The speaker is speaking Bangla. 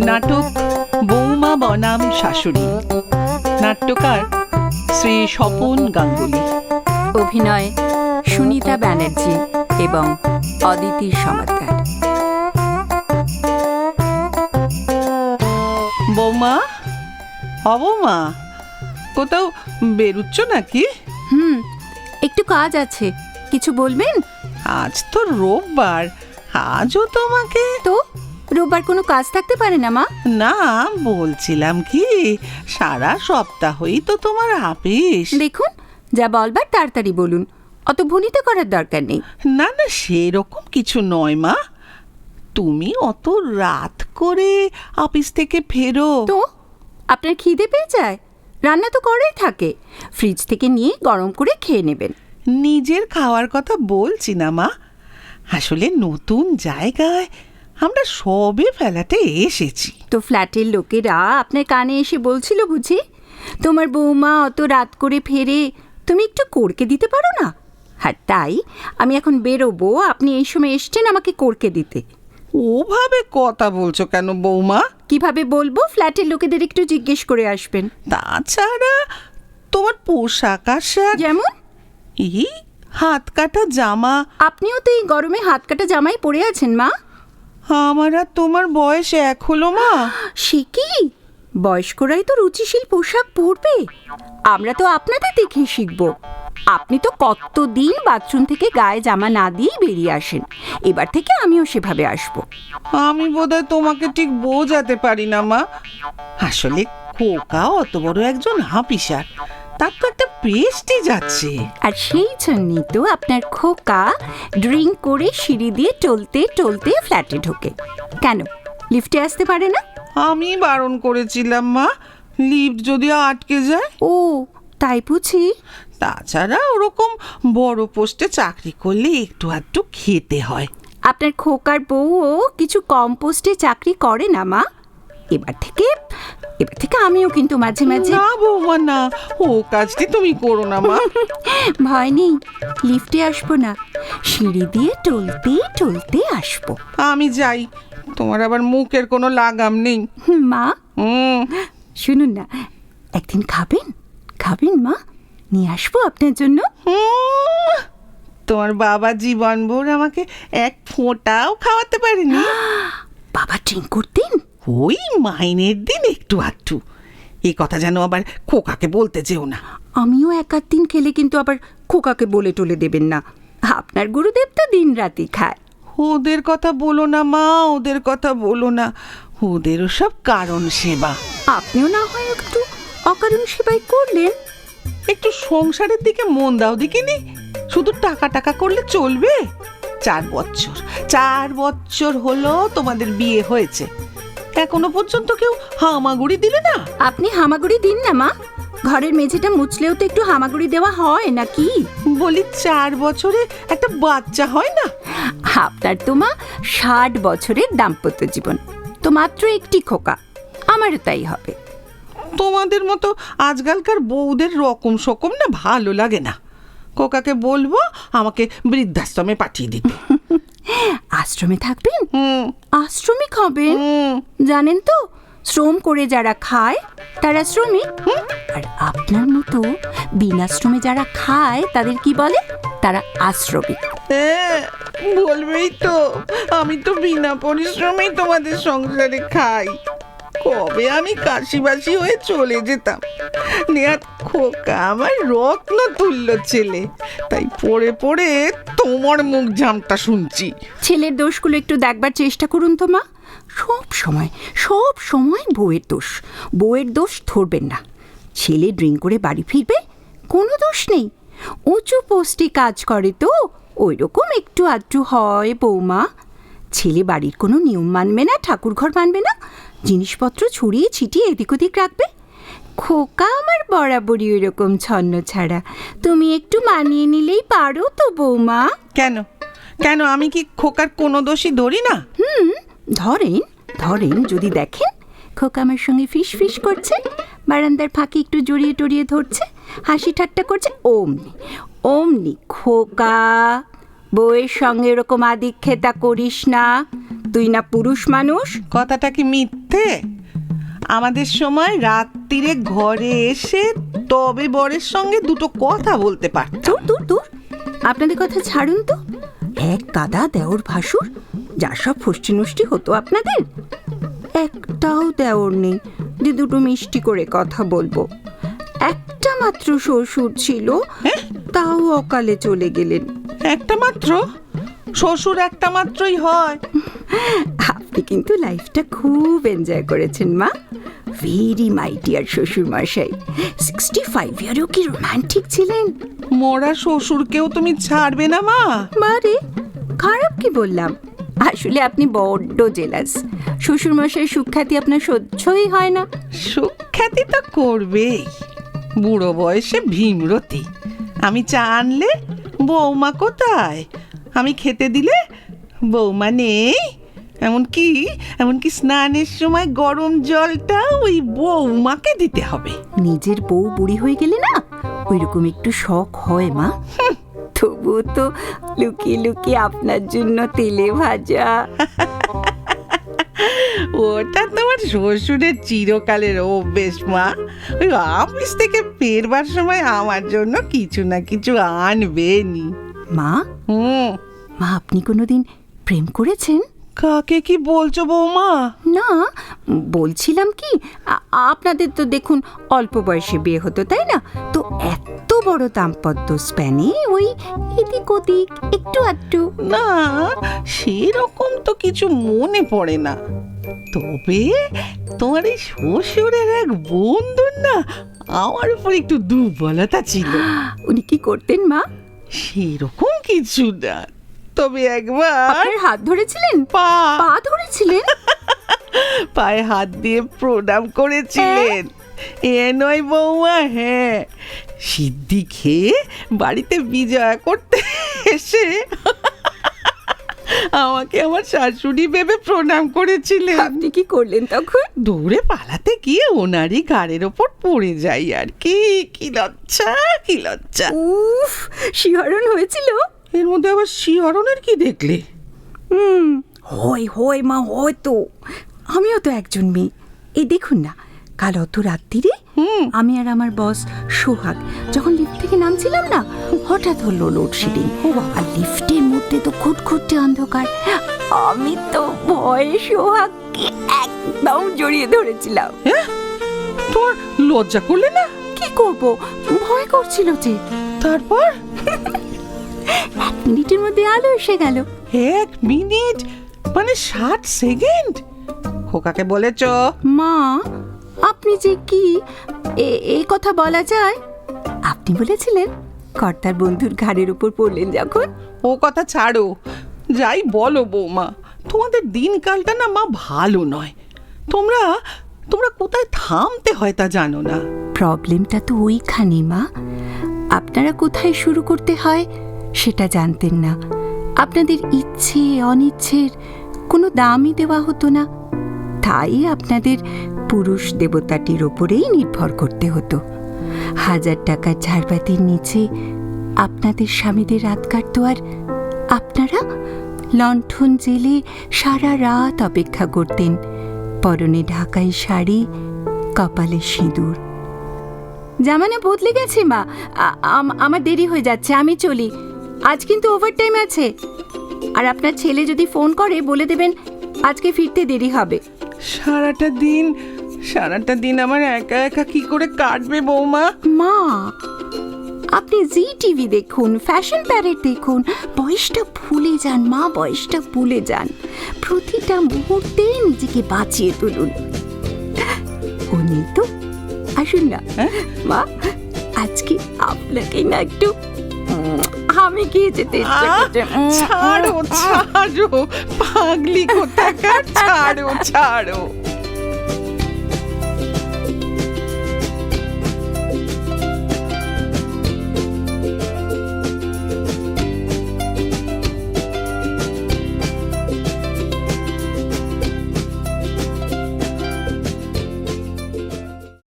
নাটক বৌমা বনাম শাশুড়ি, নাট্যকার শ্রী স্বপন গাঙ্গুলি, অভিনয় সুনিতা ব্যানার্জি এবং অদিতি সমাদ্দার। বৌমা, অবৌমা, কোথাও বেরুচ্ছ নাকি? একটু কাজ আছে, কিছু বলবেন? আজ তো রোববার, আজও তোমাকে তো রোববার কোনো কাজ থাকতে পারে না মা? না, বলছিলাম কি, সারা সপ্তাহই তো তোমার আপিস। দেখুন, যা বলবার তাড়াতাড়ি বলুন, অত ভনিত করার দরকার নেই। না না, সেরকম কিছু নয় মা। তুমি অত রাত করে অফিস থেকে ফেরো তো আপনার খিদে পেয়ে যায়? রান্না তো করাই থাকে, ফ্রিজ থেকে নিয়ে গরম করে খেয়ে নেবেন। নিজের খাওয়ার কথা বলছি না মা, আসলে নতুন জায়গায় আমরা সবে ফেলাতে এসেছি। তো ফ্ল্যাটের লোকেরা আপনার কানে এসে বলছিল বুঝি, তোমার বৌমা অত রাত করে ফেরে, তুমি একটু করকে দিতে পারো না? আর তাই আমি এখন বেরোবো, আপনি এই সময় এসছেন আমাকে করকে দিতে। ওভাবে কথা বলছো কেন বৌমা? কিভাবে বলবো, ফ্ল্যাটের লোকেদের একটু জিজ্ঞেস করে আসবেন। তাছাড়া তোমার পোশাক আশাক, যেমন এই হাত কাটা জামা। আপনিও তো এই গরমে হাত কাটা জামাই পরে আছেন মা। আমার আর তোমার বয়স এক হলো মা। সে কি, বয়স্করাই তো রুচিশীল পোশাক পরবে, আমরা তো আপনাদের দেখে শিখব। আপনি তো কতদিন বাথরুম থেকে গায়ে জামা না দিয়েই বেরিয়ে আসেন, এবার থেকে আমিও সেভাবে আসব। আমি বোধহয় তোমাকে ঠিক বোঝাতে পারি না মা। আসলে খোকা অত বড় একজন হাফিসার, তার তো একটা প্রেস্টিজ আছে। আর সেই জন্যই তো আপনার খোকা ড্রিঙ্ক করে সিঁড়ি দিয়ে টলতে টলতে ফ্ল্যাটে ঢোকে। কেন লিফটে আসতে পারে না? আমি বারণ করেছিলাম মা, লিফট যদি আটকে যায়। ও তাই বুঝি। তাছাড়া ওরকম বড় পোস্টে চাকরি করলে একটু আধটু খেতে হয়। আপনার খোকার বউও কিছু কম পোস্টে চাকরি করে না মা। এবার থেকে আমিও কিন্তু মাঝে মাঝে। না বৌমা না, ও কাজটি তুমি করো না মা। ভয় নেই, লিফটে আসবো না, সিঁড়ি দিয়ে টলতে টলতে আসবো। আমি যাই, তোমার আবার মুখের কোনো লাগাম নেই। মা শুনুন না, একদিন খাবেন মা, নিয়ে আসবো আপনার জন্য। তোমার বাবা জীবনভর আমাকে এক ফোঁটাও খাওয়াতে পারেনি। বাবা ড্রিঙ্ক করতেন? ওই মাইনের দিন একটু আধটু। এই কথা যেন আবার খোকাকে বলতে যেও না। আমিও এক আধ দিন খেলে কিন্তু আবার খোকাকে বলে টলে দেবেন না। আপনার গুরুদেব তো দিন রাতি খায়। ওদের কথা বলো না মা, ওদের কথা বলো না, ওদেরও সব কারণ সেবা। আপনিও না হয় একটু অকারণ সেবাই করলেন। একটু সংসারের দিকে মন দাও দেখিনি, শুধু টাকা টাকা করলে চলবে? 4 বছর হলো তোমাদের বিয়ে হয়েছে, এখনো পর্যন্ত কেউ হামাগুড়ি দিলে না? আপনি হামাগুড়ি দিন না মা, ঘরের মেঝেটা মুছলেও তো একটু হামাগুড়ি দেওয়া হয় নাকি? বলি 4 বছরে একটা বাচ্চা হয় না? আপনার তো মা 60 বছরের দাম্পত্য জীবন, তো মাত্র একটি খোকা, আমারও তাই হবে। তোমাদের মতো আজকালকার বউদের রকম সকম না ভালো লাগে না। খোকাকে বলবো আমাকে বৃদ্ধাশ্রমে পাঠিয়ে দিতে। আশ্রমে থাকবেন? আশ্রমে খাবেন? জানেন তো, শ্রম করে যারা খায় তারা শ্রমিক, আর আপনার মতো বিনাশ্রমে যারা খায় তাদের কি বলে? তারা আশ্রমিক। বলবেই তো, আমি তো বিনা পরিশ্রমেই তোমাদের সংসারে খাই। কবে আমি কাশিবাসি হয়ে চলে যেতাম। নেহাত খোকা আমার রত্ন তুল্য ছেলে, তাই পড়ে পড়ে তোমার মুখ ঝামটা শুনছি। ছেলের দোষগুলো একটু দেখবার চেষ্টা করুন তো মা। সব সময় বউয়ের দোষ ধরবেন না। ছেলে ড্রিঙ্ক করে বাড়ি ফিরবে, কোনো দোষ নেই। উঁচু পোস্টে কাজ করে তো ওই রকম একটু আধটু হয় বৌমা। ছেলে বাড়ির কোনো নিয়ম মানবে না, ঠাকুর ঘর মানবে না, জিনিসপত্র ছড়িয়ে ছিটিয়ে এদিক ওদিক রাখবে। খোকা আমার বরাবরই ওই রকম ছন্ন ছাড়া, তুমি একটু মানিয়ে নিলেই পারো তো বৌমা। কেন আমি কি খোকার কোনো দোষই ধরি না? ধরেন যদি দেখেন খোকা আমার সঙ্গে ফিস ফিস করছে, বারান্দার ফাঁকে একটু জড়িয়ে টড়িয়ে ধরছে, হাসি ঠাট্টা করছে, অমনি খোকা বউয়ের সঙ্গে এরকম আদিক্ষেতা করিস না, তুই না পুরুষ মানুষ। কথাটা কি মিথ্যে? মিথ্যে? আমাদের সময় রাত্রিরে ঘরে এসে তবে বরের সঙ্গে দুটো কথা বলতে পারত। দূর দূর দূর, আপনাদের কথা ছাড়ুন তো। এক দাদা দেওর ভাসুর, যা সব ফষ্টি নষ্টি হতো আপনাদের, একটাও দেওর নেই যে দুটো মিষ্টি করে কথা বলবো। একটা মাত্র শ্বশুর ছিল, তাও অকালে চলে গেলেন। একটা মাত্র শ্বশুর? একটা মাত্রই হয়? আপনি কিন্তু লাইফটা খুব এনজয় করেছেন মা। ভেরি মাই ডিয়ার শ্বশুর মশাই। 65 ইয়ারেও কি রোমান্টিক ছিলেন। মরা শ্বশুরকেও তুমি ছাড়বে না মা? মারে, খারাপ কি বললাম? আসলে আপনি বড্ড জেলাস। শ্বশুর মশাই সুখ্যাতি আপনার সহ্যই হয় না। সুখ্যাতি তো করবেই, বুড়ো বয়সে ভীমরতি। আমি চা আনলে বৌমা কোথায়, আমি খেতে দিলে বৌমা নেই, এমনকি স্নানের সময় গরম জলটা ওই বৌমাকে দিতে হবে। নিজের বউ বুড়ি হয়ে গেলে না ওইরকম একটু শখ হয় মা। তবুও তো লুকিয়ে লুকিয়ে আপনার জন্য তেলে ভাজা। ওটা তোমার শ্বশুরের চিরকালের অভ্যেস মা। ওই অফিস থেকে ফেরবার সময় আমার জন্য কিছু না কিছু আনবেনি। মা, হুম। মা আপনি কোনোদিন প্রেম করেছেন? কাকে কি বলছো বৌমা? না, বলছিলাম কি, আপনাদের তো দেখুন অল্প বয়সে বিয়ে হতো, তাই না? তো এত বড় দাম্পত্য স্প্যানে ওই এদিক ওদিক একটু আধটু। না, সেরকম তো কিছু মনে পড়ে না। তবে তোমার এই শ্বশুরের এক বন্ধুর না আমার উপর একটু দুর্বলতা ছিল। উনি কি করতেন মা? সেরকম কিছু না, তবে একবার আপনার হাত ধরেছিলেন? পা ধরেছিলেন? পায়ে হাত দিয়ে প্রণাম করেছিলেন। এ নয় বৌমা, হ্যাঁ, সিদ্ধি খেয়ে বাড়িতে বিজয়া করতে এসে আমাকে আমার শাশুড়ি ভেবে প্রণাম করেছিলেন। আপনি কি করলেন তখন? দৌড়ে পালাতে গিয়ে ওনারই গাড়ির ওপর পড়ে যাই আর কি। কি লজ্জা, কি লজ্জা! উফ, শিহরণ হয়েছিল। এর মধ্যে আবার শিহরণের কি দেখলে? হয় মা, হয়তো। আমিও তো একজন মেয়ে। এই দেখুন না, কাল অত রাত্রিরে আমি আর আমার বস সোহাগ যখন লিফট থেকে নামছিলাম না, হঠাৎ হলো লোডশেডিং। আর লিফটের মধ্যে তো খুঁটখুঁটে অন্ধকার। আমি তো ভয়ে সোহাগকে একদম জড়িয়ে ধরেছিলাম। তোর লজ্জা করলে না? কি করব, ভয় করছিল যে। তারপর 1 মিনিটের মধ্যে আলো এসে গেল। 1 মিনিট মানে 60 সেকেন্ড? খোকাকে বলেছ? মা, আপনি যে কি এই কথা বলা যায়? আপনি বলেছিলেন কর্তার বন্ধুর ঘাড়ের উপর পড়লেন যখন। ও কথা ছাড়ো, যাই বলো বৌমা, তোমাদের দিনকালটা না মা ভালো নয়। তোমরা কোথায় থামতে হয় তা জানো না। প্রবলেমটা তো ওইখানে মা, আপনারা কোথায় শুরু করতে হয় সেটা জানতেন না। আপনাদের ইচ্ছে অনিচ্ছের কোনো দামই দেওয়া হতো না, তাই আপনাদের পুরুষ দেবতাটির ওপরেই নির্ভর করতে হতো। 1000 টাকার ঝাড়বাতির নিচে আপনাদের স্বামীদের রাত কাটতো, আর আপনারা লণ্ঠন জেলে সারা রাত অপেক্ষা করতেন, পরনে ঢাকাই শাড়ি, কপালে সিঁদুর। জামানা বদলে গেছে মা। আমার দেরি হয়ে যাচ্ছে, আমি চলি। আজ কিন্তু ওভারটাইম আছে। আর আপনার ছেলে যদি ফোন করে বলে দেবেন আজকে ফিরতে দেরি হবে। সারাটা দিন আমার একা একা কি করে কাটবে বৌমা? মা, আপনি জি টিভি দেখুন, ফ্যাশন প্যারেড দেখুন, বয়সটা ভুলে যান মা, বয়সটা ভুলে যান। প্রতিটা মুহূর্তে নিজেকে বাঁচিয়ে তুলুন। ও নেই তো, আসুন না মা, আজকে আপনাকে না একটু আমি গিয়ে যেতে ইচ্ছে করছে। ছাড়ো, পাগলি কোথাকার, ছাড়ো।